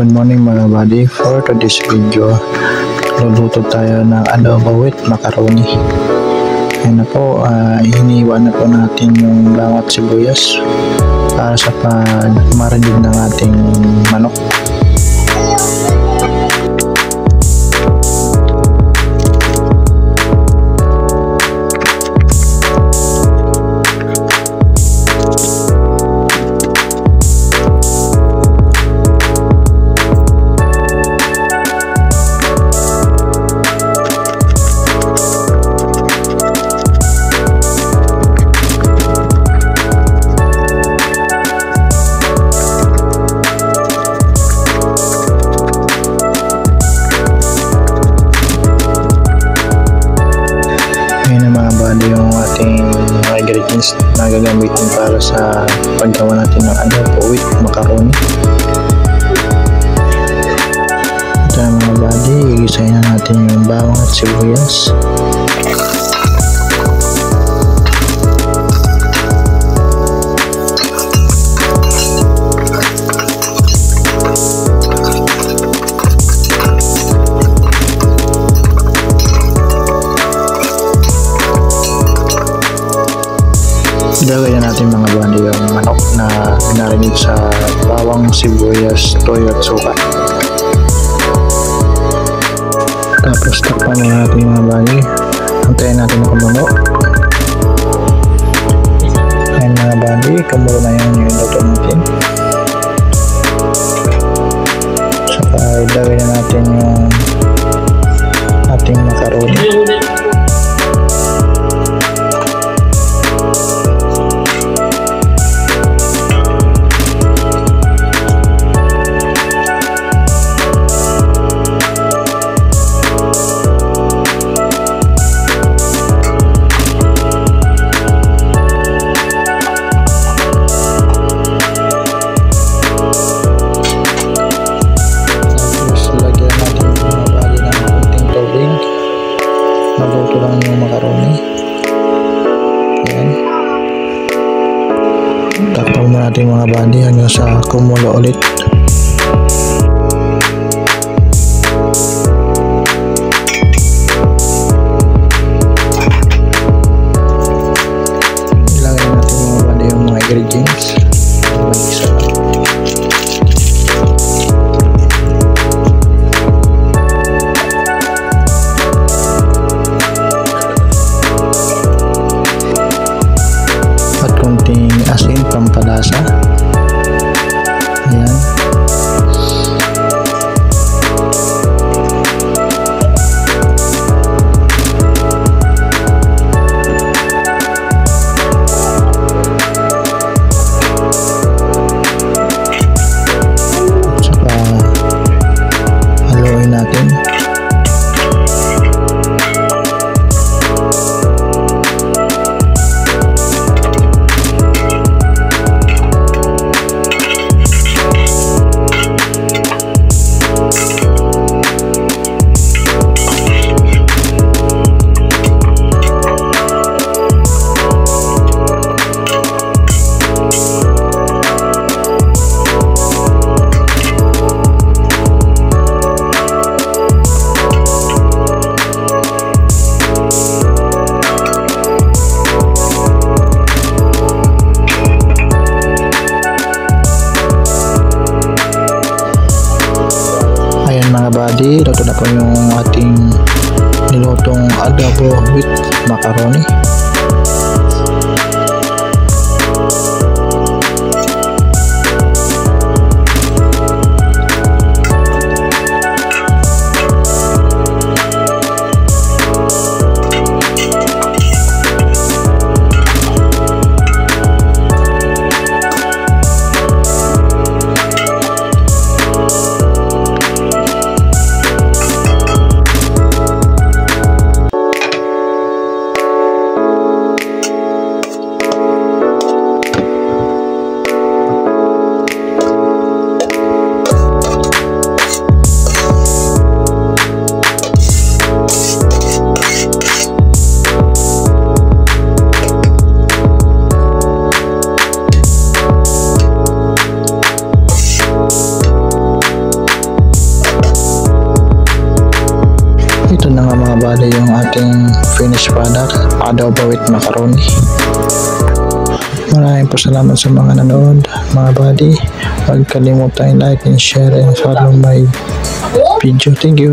Good morning mga buddy. For today's video, luluto tayo ng adobo with macaroni. Ayan na po, hiniwa na po natin yung bawat sibuyas para sa pag-marinate ng ating manok. Yung ating ingredients na gagamitin para sa paggawa natin ng adobo with macaroni. Ito na mga buddy, igisahin na natin yung bawang at sibuyas. Ilagay na natin mga buddy yung manok na minarinate sa bawang, sibuyas, toyo at suka. Tapos takpan na natin mga buddy. Antayin natin na kumulo. Ayan mga buddy, kumulo na yung niluto natin. Saka ilagay na natin yung ating macaroni. Maluto lang yung macaroni. Ayan. Takpan mo natin mga buddy hanggang sa kumulo ulit. Ilagay natin mga buddy yung mga ingredients. Mag-isa lang. Konting asin pampalasa. Ayan. Saka haluin natin. Mga buddy, luto na po yung ating nilutong adobo with macaroni. ito na nga mga buddy yung ating finished product, adobo with macaroni. Maraming po salamat sa mga nanood mga buddy. Huwag kalimutan like and share and follow my video. Thank you.